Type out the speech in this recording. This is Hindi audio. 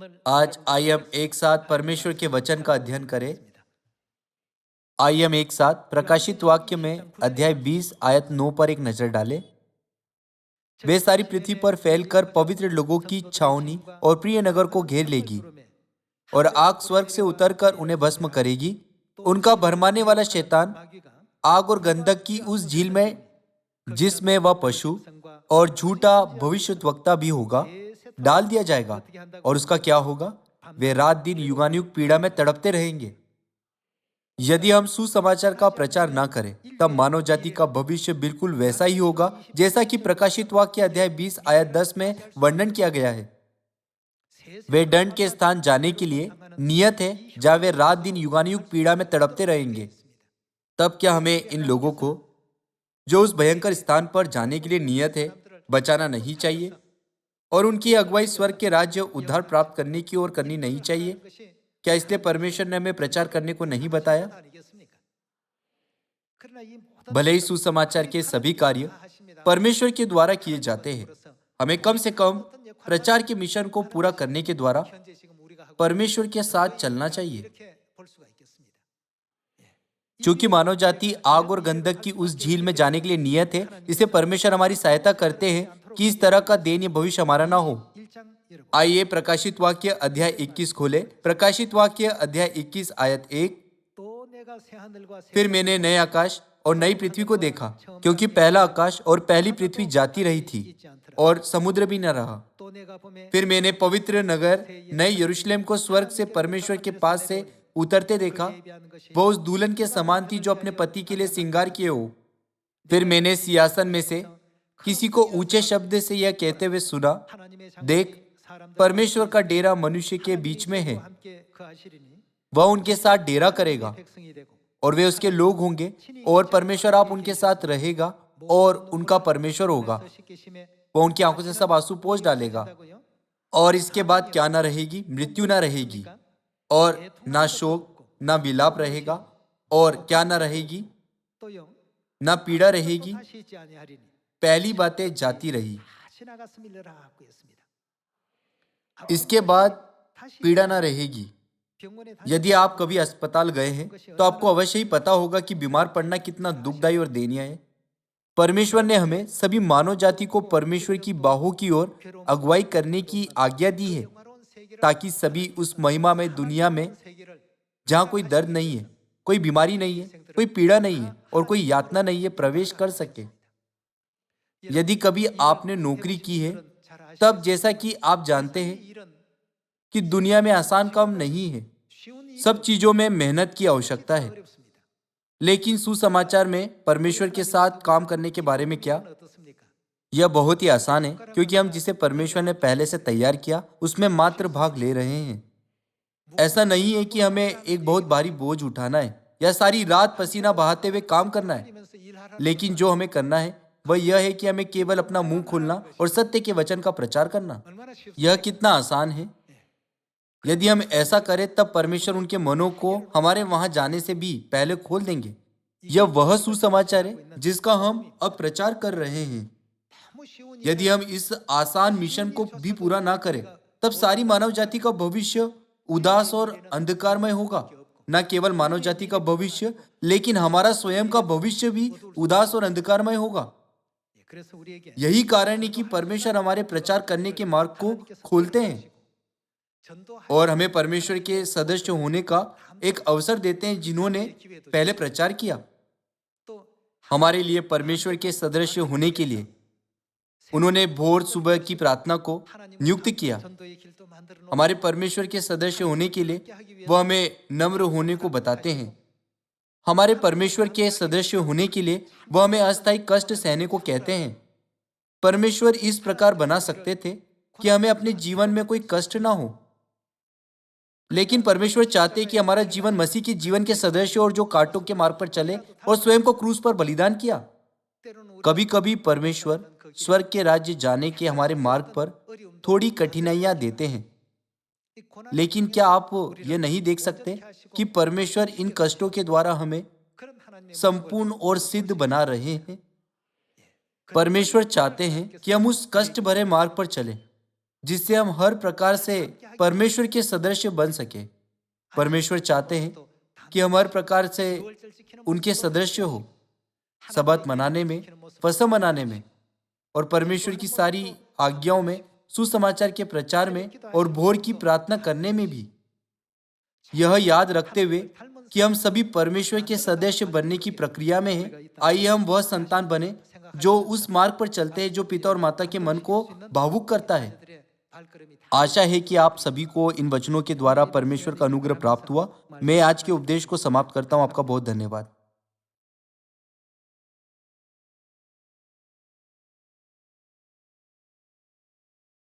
आज आइए हम एक साथ परमेश्वर के वचन का अध्ययन करें। आइए हम एक साथ प्रकाशित वाक्य में अध्याय 20 आयत 9 पर एक नजर डालें। वे सारी पृथ्वी पर फैलकर पवित्र लोगों की छावनी और प्रिय नगर को घेर लेगी और आग स्वर्ग से उतरकर उन्हें भस्म करेगी। उनका भरमाने वाला शैतान आग और गंधक की उस झील में, जिसमें वह पशु और झूठा भविष्यद्वक्ता भी होगा, डाल दिया जाएगा। और उसका क्या होगा? वे रात दिन युगानुयुग पीड़ा में तड़पते रहेंगे। यदि हम सुसमाचार का प्रचार ना करें, तब मानव जाति का भविष्य बिल्कुल वैसा ही होगा जैसा कि प्रकाशित वाक्य अध्याय 20 आयत 10 में वर्णन किया गया है। वे दंड के स्थान जाने के लिए नियत है, जहाँ वे रात दिन युगानुयुग पीड़ा में तड़पते रहेंगे। तब क्या हमें इन लोगों को, जो उस भयंकर स्थान पर जाने के लिए नियत है, बचाना नहीं चाहिए और उनकी अगुवाई स्वर्ग के राज्य उद्धार प्राप्त करने की ओर करनी नहीं चाहिए? क्या इसलिए परमेश्वर ने हमें प्रचार करने को नहीं बताया? भले ही सुसमाचार के सभी कार्य परमेश्वर के द्वारा किए जाते हैं, हमें कम से कम प्रचार के मिशन को पूरा करने के द्वारा परमेश्वर के साथ चलना चाहिए। चूंकि मानव जाति आग और गंधक की उस झील में जाने के लिए नियत है, इससे परमेश्वर हमारी सहायता करते हैं कि इस तरह का दयनीय भविष्य हमारा ना हो। आइए प्रकाशित वाक्य अध्याय 21 खोले। प्रकाशित वाक्य अध्याय 21 आयत 1। फिर मैंने नए आकाश और नई पृथ्वी को देखा, क्योंकि पहला आकाश और पहली पृथ्वी जाती रही थी और समुद्र भी न रहा। फिर मैंने पवित्र नगर नए यरूशलेम को स्वर्ग से परमेश्वर के पास से उतरते देखा। वह उस दुल्हन के समान थी जो अपने पति के लिए श्रृंगार किए हो। फिर मैंने सिंहासन में से किसी को ऊंचे शब्द से यह कहते हुए सुना, देख, परमेश्वर का डेरा मनुष्य के बीच में है। वह उनके साथ डेरा करेगा और वे उसके लोग होंगे और परमेश्वर आप उनके साथ रहेगा और उनका परमेश्वर होगा। वह उनकी आंखों से सब आंसू पोंछ डालेगा और इसके बाद क्या ना रहेगी? मृत्यु ना रहेगी और ना शोक ना विलाप रहेगा। और क्या ना रहेगी? ना पीड़ा रहेगी। पहली बातें जाती रही, इसके बाद पीड़ा ना रहेगी। यदि आप कभी अस्पताल गए हैं तो आपको अवश्य ही पता होगा कि बीमार पड़ना कितना दुखदायी और दयनीय है। परमेश्वर ने हमें सभी मानव जाति को परमेश्वर की बाहों की ओर अगुवाई करने की आज्ञा दी है, ताकि सभी उस महिमामय दुनिया में, जहाँ कोई दर्द नहीं है, कोई बीमारी नहीं है, कोई पीड़ा नहीं है और कोई यातना नहीं है, प्रवेश कर सके। यदि कभी आपने नौकरी की है, तब जैसा कि आप जानते हैं कि दुनिया में आसान काम नहीं है, सब चीजों में मेहनत की आवश्यकता है। लेकिन सुसमाचार में परमेश्वर के साथ काम करने के बारे में क्या? यह बहुत ही आसान है, क्योंकि हम जिसे परमेश्वर ने पहले से तैयार किया उसमें मात्र भाग ले रहे हैं। ऐसा नहीं है कि हमें एक बहुत भारी बोझ उठाना है या सारी रात पसीना बहाते हुए काम करना है। लेकिन जो हमें करना है वह यह है कि हमें केवल अपना मुंह खोलना और सत्य के वचन का प्रचार करना। यह कितना आसान है! यदि हम ऐसा करें, तब परमेश्वर उनके मनों को हमारे वहां जाने से भी पहले खोल देंगे। यह वह सुसमाचार है जिसका हम अब प्रचार कर रहे हैं। यदि हम इस आसान मिशन को भी पूरा ना करें, तब सारी मानव जाति का भविष्य उदास और अंधकारमय होगा। न केवल मानव जाति का भविष्य, लेकिन हमारा स्वयं का भविष्य भी उदास और अंधकारमय होगा। यही कारण है कि परमेश्वर हमारे प्रचार करने के मार्ग को खोलते हैं और हमें परमेश्वर के सदस्य होने का एक अवसर देते हैं, जिन्होंने पहले प्रचार किया। हमारे लिए परमेश्वर के सदस्य होने के लिए उन्होंने भोर सुबह की प्रार्थना को नियुक्त किया। हमारे परमेश्वर के सदस्य होने के लिए वह हमें नम्र होने को बताते हैं। हमारे परमेश्वर के सदस्य होने के लिए वह हमें अस्थायी कष्ट सहने को कहते हैं। परमेश्वर इस प्रकार बना सकते थे कि हमें अपने जीवन में कोई कष्ट ना हो, लेकिन परमेश्वर चाहते कि हमारा जीवन मसीह के जीवन के सदस्य और जो कांटों के मार्ग पर चले और स्वयं को क्रूस पर बलिदान किया। कभी कभी परमेश्वर स्वर्ग के राज्य जाने के हमारे मार्ग पर थोड़ी कठिनाइयां देते हैं, लेकिन क्या आप ये नहीं देख सकते कि परमेश्वर इन कष्टों के द्वारा हमें संपूर्ण और सिद्ध बना रहे हैं? परमेश्वर चाहते हैं कि हम उस कष्ट भरे मार्ग पर चलें जिससे हम हर प्रकार से परमेश्वर के सदस्य बन सके। परमेश्वर चाहते हैं कि हम हर प्रकार से उनके सदस्य हो, सबत मनाने में, फसह मनाने में और परमेश्वर की सारी आज्ञाओं में, सुसमाचार के प्रचार में और भोर की प्रार्थना करने में भी। यह याद रखते हुए कि हम सभी परमेश्वर के सदस्य बनने की प्रक्रिया में हैं, आइए हम वह संतान बने जो उस मार्ग पर चलते हैं जो पिता और माता के मन को भावुक करता है। आशा है कि आप सभी को इन वचनों के द्वारा परमेश्वर का अनुग्रह प्राप्त हुआ। मैं आज के उपदेश को समाप्त करता हूँ। आपका बहुत धन्यवाद।